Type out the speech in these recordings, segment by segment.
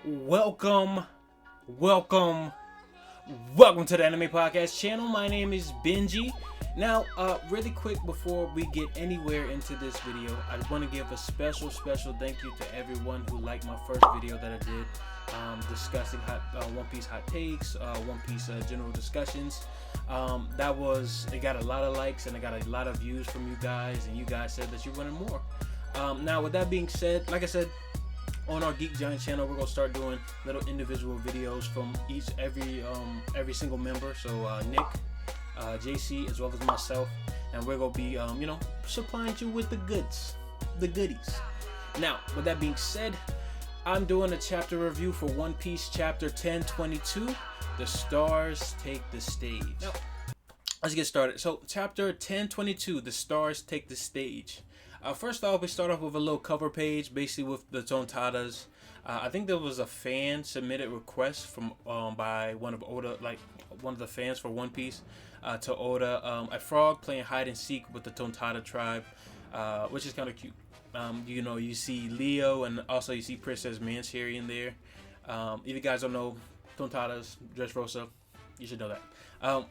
Welcome, welcome, to the Anime Podcast channel. My name is Benji. Now, really quick before we get anywhere into this video, I want to give a special thank you to everyone who liked my first video that I did discussing One Piece hot takes, One Piece general discussions. It got a lot of likes and it got a lot of views from you guys, and you guys said that you wanted more. Now, with that being said, like I said, on our Geek Giant channel, we're gonna start doing little individual videos from every single member. So Nick, JC, as well as myself, and we're gonna be supplying you with the goodies. Now, with that being said, I'm doing a chapter review for One Piece chapter 1022. The stars take the stage. Now, let's get started. So chapter 1022, the stars take the stage. First off, we start off with a little cover page, basically with the Tontadas. I think there was a fan submitted request from by one of the fans for One Piece to Oda, a frog playing hide and seek with the Tontada tribe, which is kind of cute. You see Leo, and also you see Princess Mancheri in there. If you guys don't know Tontadas, Dressrosa, you should know that.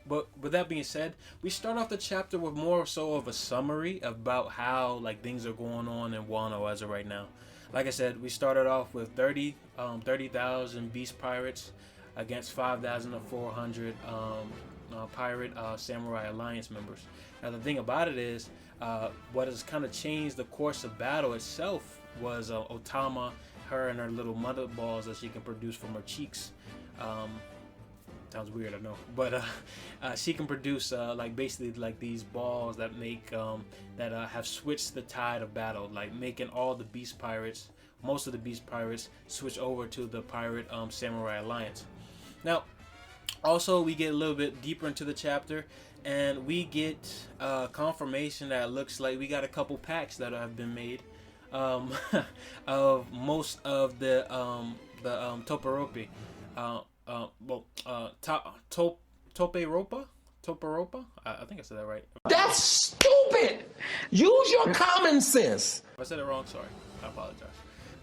But with that being said, we start off the chapter with more so of a summary about how things are going on in Wano as of right now. Like I said, we started off with 30,000 beast pirates against 5,400 pirate samurai alliance members. Now the thing about it is, what has kind of changed the course of battle itself was Otama, her and her little mother balls that she can produce from her cheeks. Sounds weird, I know, but she can produce basically these balls that make that have switched the tide of battle, making all the most of the beast pirates switch over to the pirate samurai alliance. Now, also we get a little bit deeper into the chapter, and we get confirmation that it looks like we got a couple packs that have been made of most of the Toporopi. Toperopa? I think I said that right. That's stupid! Use your common sense! If I said it wrong, sorry. I apologize.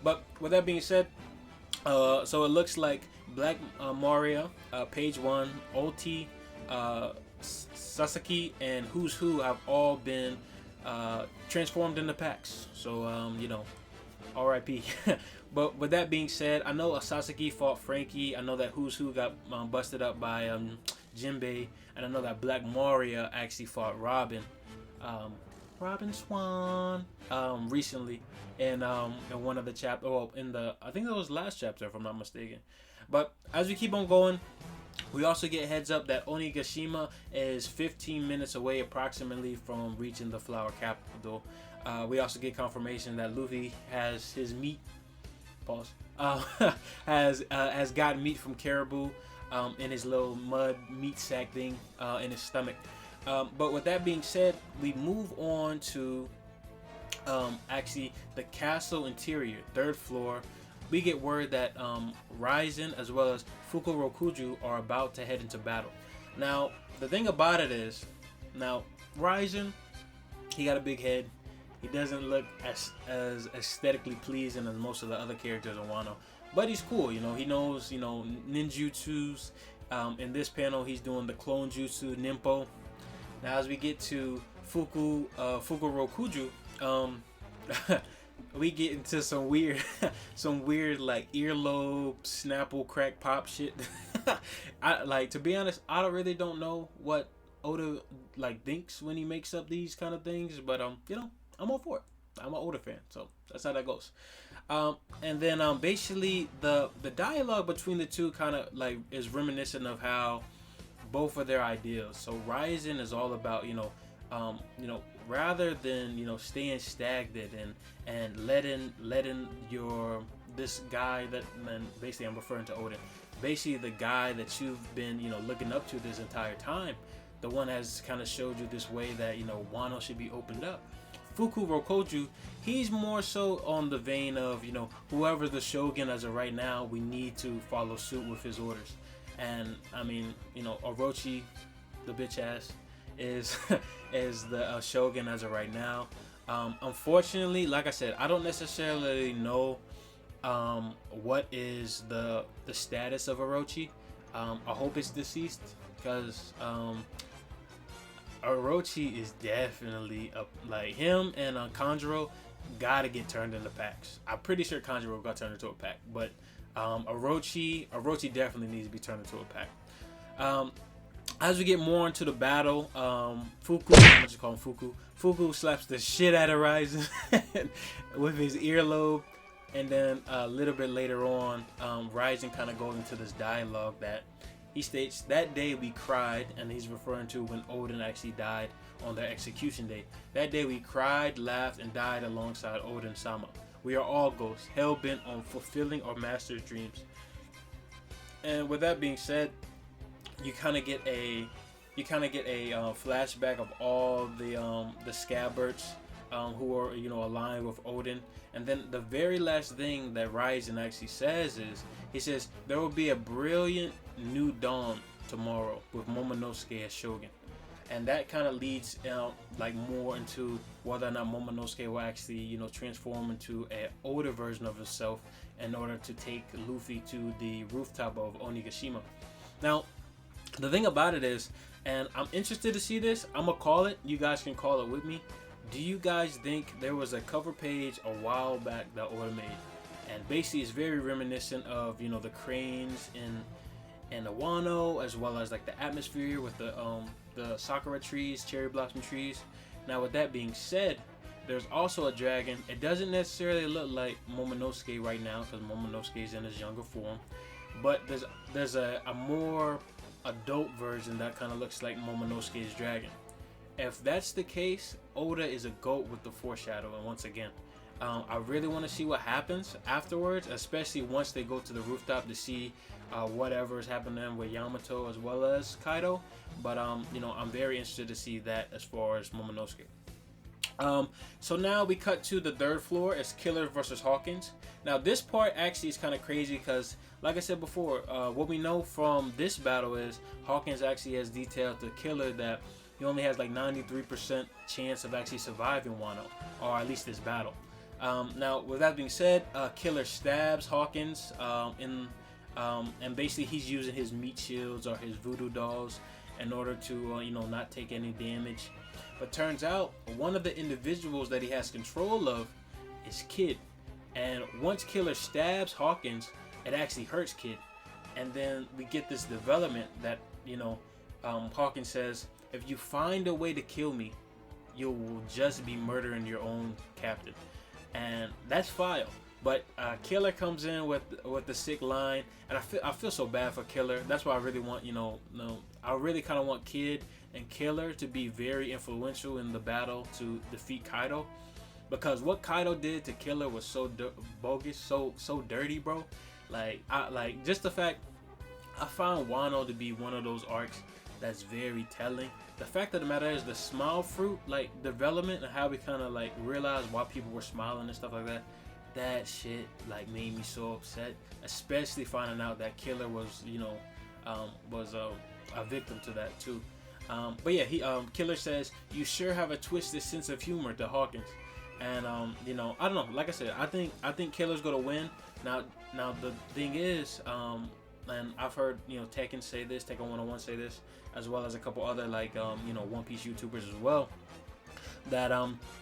But with that being said, so it looks like Black Maria, Page 1, Oti, Sasaki, and Who's Who have all been transformed into packs. So, RIP. But with that being said, I know Sasaki fought Frankie. I know that Who's Who got busted up by Jinbei, and I know that Black Maria actually fought Robin Swan, recently in one of the chapter. Well, I think that was last chapter, if I'm not mistaken. But as we keep on going, we also get heads up that Onigashima is 15 minutes away approximately from reaching the Flower Capital. We also get confirmation that Luffy has his meat. Has gotten meat from Caribou in his little mud meat sack thing in his stomach. But with that being said, we move on to actually the castle interior, 3rd floor. We get word that Raisin as well as Fukurokuju are about to head into battle. Now, the thing about it is, Raisin, he got a big head. He doesn't look as aesthetically pleasing as most of the other characters in Wano, but he's cool. He knows ninjutsus. In this panel, he's doing the clone jutsu Nimpo. Now, as we get to Fukurokuju, we get into some weird earlobe snapple crack pop shit. To be honest, I really don't know what Oda thinks when he makes up these kind of things, but I'm all for it. I'm an Oda fan, so that's how that goes. And then basically the dialogue between the two kind of is reminiscent of how both of their ideals. So Raisin is all about rather than staying stagnant and letting this guy that, and basically I'm referring to Oda, basically the guy that you've been looking up to this entire time, the one has kind of showed you this way that Wano should be opened up. Fukurokuju, he's more so on the vein of whoever the shogun as of right now, we need to follow suit with his orders. And I mean, Orochi, the bitch ass, is the shogun as of right now. Unfortunately, like I said, I don't necessarily know what is the status of Orochi. I hope it's deceased, because Orochi is definitely like him and Kanjuro gotta get turned into packs. I'm pretty sure Kanjuro got turned into a pack, but Orochi definitely needs to be turned into a pack. As we get more into the battle, Fuku, I'm just calling Fuku. Fuku slaps the shit out of Ryzen with his earlobe, and then a little bit later on, Ryzen kind of goes into this dialogue that he states, "That day we cried," and he's referring to when Odin actually died on their execution day. "That day we cried, laughed, and died alongside Odin-sama. We are all ghosts, hell-bent on fulfilling our master's dreams." And with that being said, you kind of get a flashback of all the scabbards who are aligned with Odin. And then the very last thing that Ryzen actually says is, he says, "There will be a brilliant new dawn tomorrow with Momonosuke as Shogun." And that kind of leads like more into whether or not Momonosuke will actually transform into an older version of himself in order to take Luffy to the rooftop of Onigashima. Now, the thing about it is, and I'm interested to see this, I'm gonna call it, you guys can call it with me. Do you guys think there was a cover page a while back that Oda made, and basically it's very reminiscent of the cranes in the Wano, as well as like the atmosphere with the sakura trees, cherry blossom trees. Now with that being said, there's also a dragon. It doesn't necessarily look like Momonosuke right now, because Momonosuke is in his younger form, but there's a more adult version that kind of looks like Momonosuke's dragon. If that's the case, Oda is a goat with the foreshadowing once again. I really want to see what happens afterwards, especially once they go to the rooftop to see whatever is happening with Yamato as well as Kaido. But I'm very interested to see that as far as Momonosuke. So now we cut to the third floor. It's Killer versus Hawkins. Now this part actually is kind of crazy because, like I said before, what we know from this battle is Hawkins actually has detailed to Killer that he only has like 93% chance of actually surviving Wano, or at least this battle. Now with that being said, Killer stabs Hawkins and basically he's using his meat shields or his voodoo dolls in order to not take any damage. But turns out one of the individuals that he has control of is Kid, and once Killer stabs Hawkins, it actually hurts Kid. And then we get this development that Hawkins says, "If you find a way to kill me, you will just be murdering your own captain." And that's fire. But Killer comes in with the sick line, and I feel so bad for Killer. That's why I really want I really kind of want Kid and Killer to be very influential in the battle to defeat Kaido, because what Kaido did to Killer was so bogus, so dirty, bro. Like just the fact, I found Wano to be one of those arcs that's very telling. The fact of the matter is the smile fruit development and how we kind of realized why people were smiling and stuff like that. That shit made me so upset, especially finding out that Killer was a victim to that too. But yeah, Killer says, "You sure have a twisted sense of humor," to Hawkins. And I don't know. Like I said, I think Killer's gonna win. Now the thing is, and I've heard Tekken say this, Tekken 101 say this, as well as a couple other One Piece YouTubers as well, that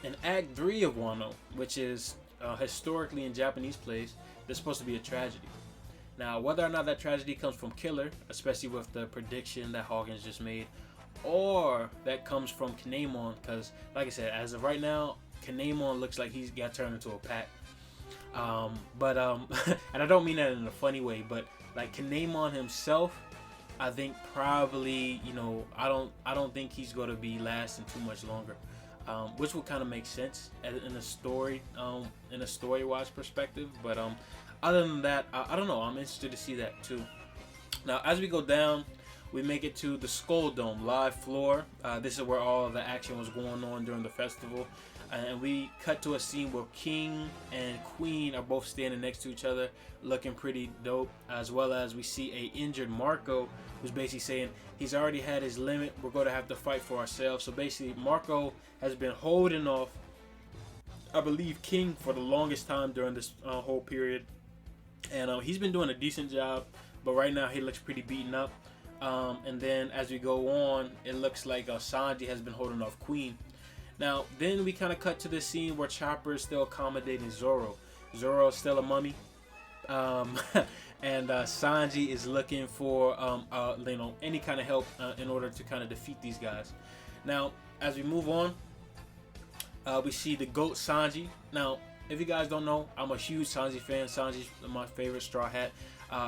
in Act 3 of Wano, which is historically in Japanese plays, there's supposed to be a tragedy. Now whether or not that tragedy comes from Killer, especially with the prediction that Hawkins just made, or that comes from Kinemon, because like I said, as of right now, Kinemon looks like he's got turned into a pack. And I don't mean that in a funny way, but Kinemon himself, I think probably I don't think he's going to be lasting too much longer, which would kind of make sense in a story-wise perspective. But other than that, I don't know. I'm interested to see that too. Now as we go down, we make it to the Skull Dome live floor. This is where all of the action was going on during the festival. And we cut to a scene where King and Queen are both standing next to each other, looking pretty dope, as well as we see a injured Marco, who's basically saying he's already had his limit, we're going to have to fight for ourselves. So basically Marco has been holding off, I believe, King for the longest time during this whole period. and he's been doing a decent job, but right now he looks pretty beaten up. And then as we go on, it looks like Sanji has been holding off Queen. Now then we kind of cut to the scene where Chopper is still accommodating Zoro. Zoro is still a mummy, and Sanji is looking for any kind of help in order to kind of defeat these guys. Now as we move on, we see the Goat Sanji. Now if you guys don't know, I'm a huge Sanji fan. Sanji's my favorite Straw Hat.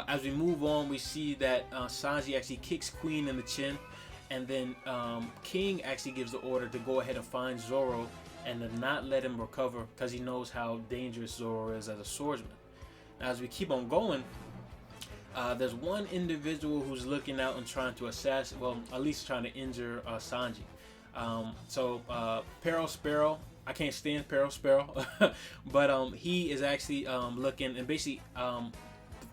As we move on, we see that Sanji actually kicks Queen in the chin, and then King actually gives the order to go ahead and find Zoro and to not let him recover because he knows how dangerous Zoro is as a swordsman. Now, as we keep on going, there's one individual who's looking out and trying to assassinate, well, at least trying to injure Sanji. Peril Sparrow, I can't stand Peril Sparrow, but he is actually looking, and basically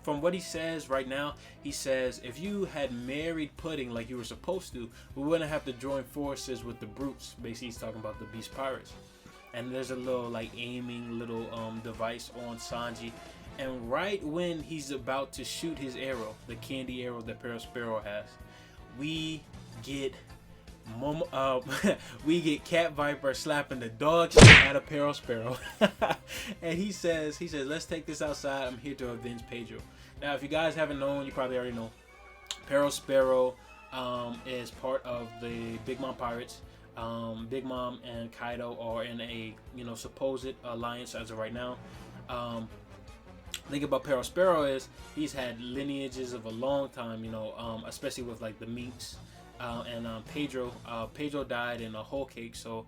from what he says right now, he says if you had married Pudding like you were supposed to, we wouldn't have to join forces with the brutes. Basically he's talking about the Beast Pirates. And there's a little like aiming little device on Sanji, and right when he's about to shoot his arrow, the candy arrow that Peril Sparrow has, we get Cat Viper slapping the dog shit out of Peril Sparrow. And he says, let's take this outside. I'm here to avenge Pedro. Now, if you guys haven't known, you probably already know. Peril Sparrow is part of the Big Mom Pirates. Big Mom and Kaido are in a supposed alliance as of right now. Thing about Peril Sparrow is he's had lineages of a long time, especially with like the Minks. And Pedro died in a whole cake. So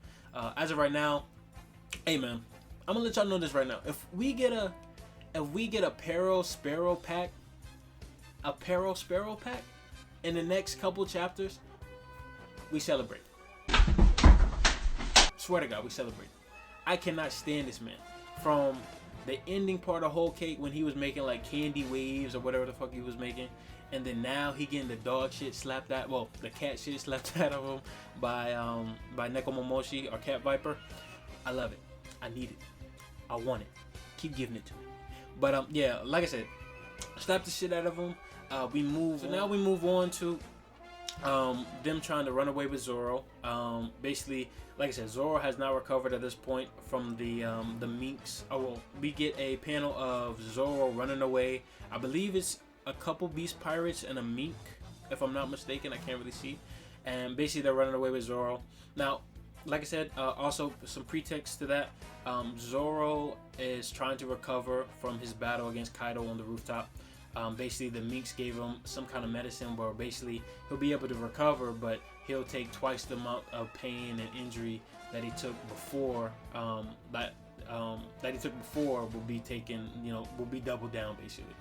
as of right now, hey man, I'm gonna let y'all know this right now. If we get a Peril Sparrow pack, in the next couple chapters, we celebrate. Swear to God, we celebrate. I cannot stand this man. From the ending part of whole cake when he was making like candy waves or whatever the fuck he was making. And then now he getting the dog shit slapped out, well, the cat shit slapped out of him by Nekomomoshi or Cat Viper. I love it. I need it. I want it. Keep giving it to me. But yeah, like I said, slap the shit out of him. Now we move on to them trying to run away with Zoro. Basically, like I said, Zoro has now recovered at this point from the Minks. Oh well, we get a panel of Zoro running away. I believe it's a couple Beast Pirates and a Mink, if I'm not mistaken. I can't really see. And basically they're running away with Zoro. Now, like I said, also some pretext to that. Zoro is trying to recover from his battle against Kaido on the rooftop. Basically the Minks gave him some kind of medicine where basically he'll be able to recover, but he'll take twice the amount of pain and injury that he took before. That he took before will be taken, will be doubled down basically.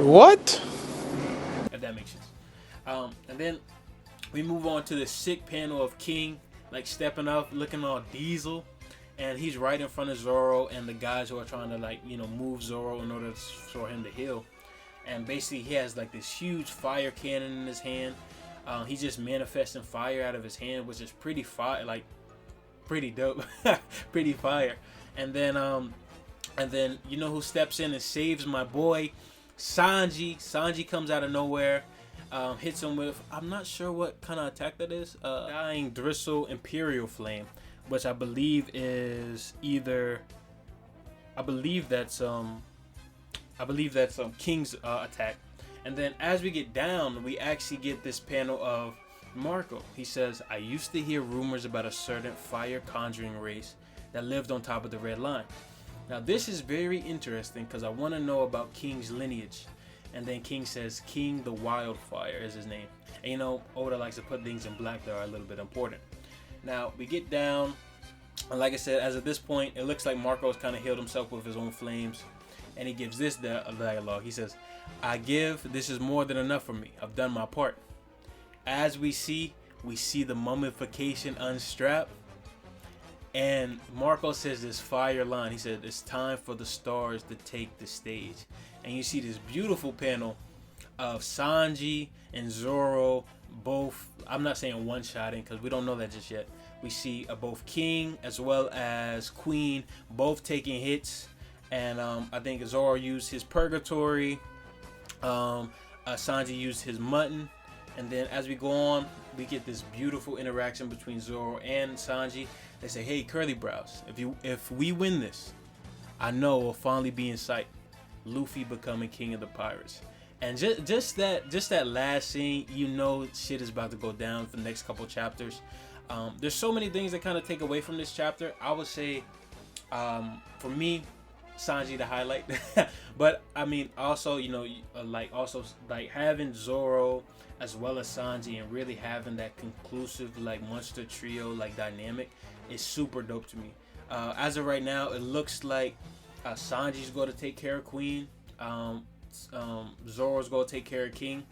What? If that makes sense. And then we move on to the sick panel of King, like stepping up, looking all diesel, and he's right in front of Zoro and the guys who are trying to move Zoro in order for him to heal. And basically he has like this huge fire cannon in his hand. He's just manifesting fire out of his hand, which is pretty pretty dope. Pretty fire. And then you know who steps in and saves my boy Sanji. Sanji comes out of nowhere, hits him with, I'm not sure what kind of attack that is, Dying Dristle Imperial Flame, which I believe is either, I believe that's King's attack. And then as we get down, we actually get this panel of Marco. He says, I used to hear rumors about a certain fire conjuring race that lived on top of the Red Line. Now this is very interesting because I want to know about King's lineage. And then King says King the Wildfire is his name. And Oda likes to put things in black that are a little bit important. Now we get down, and like I said, as of this point, it looks like Marco's kind of healed himself with his own flames. And he gives this dialogue. He says, this is more than enough for me. I've done my part. As we see the mummification unstrap. And Marco says this fire line. He said, it's time for the stars to take the stage. And you see this beautiful panel of Sanji and Zoro both, I'm not saying one-shotting because we don't know that just yet. We see both King as well as Queen both taking hits. and I think Zoro used his purgatory. Sanji used his mutton, and then as we go on, we get this beautiful interaction between Zoro and Sanji. They say, "Hey, curly brows, if we win this, I know we'll finally be in sight. Luffy becoming king of the pirates." And just that last scene, you know, shit is about to go down for the next couple chapters. There's so many things that kind of take away from this chapter. I would say, for me, Sanji the highlight. But I mean, also, you know, like having Zoro as well as Sanji and really having that conclusive like monster trio like dynamic is super dope to me. As of right now, it looks like Sanji's going to take care of Queen. Zoro's going to take care of King.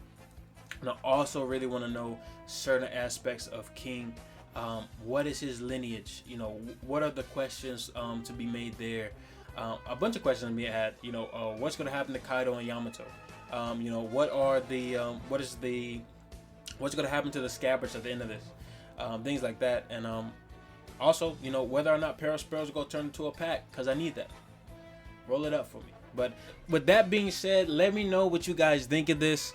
And I also really want to know certain aspects of King. What is his lineage? You know, what are the questions to be made there? A bunch of questions to be had. You know, what's going to happen to Kaido and Yamato? You know, what's going to happen to the Scabbards at the end of this? Things like that. And also, you know, whether or not Perospero going to turn into a pack, because I need that. Roll it up for me. But with that being said, let me know what you guys think of this.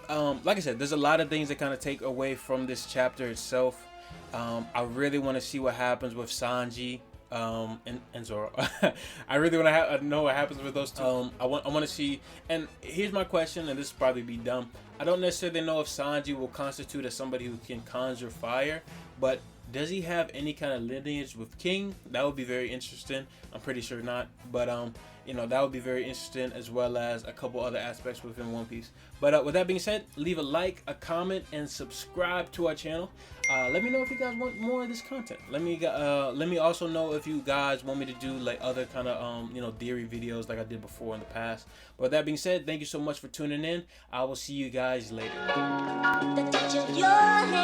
Like I said, there's a lot of things that kind of take away from this chapter itself. I really want to see what happens with Sanji and Zoro. I really want to know what happens with those two. I want to see. And here's my question, and this will probably be dumb. I don't necessarily know if Sanji will constitute as somebody who can conjure fire, but does he have any kind of lineage with King? That would be very interesting. I'm pretty sure not, but you know, that would be very interesting, as well as a couple other aspects within One Piece. But with that being said, leave a like, a comment, and subscribe to our channel. Let me know if you guys want more of this content. Let me also know if you guys want me to do like other kind of you know, theory videos like I did before in the past. But with that being said, thank you so much for tuning in. I will see you guys later. The touch of your hand.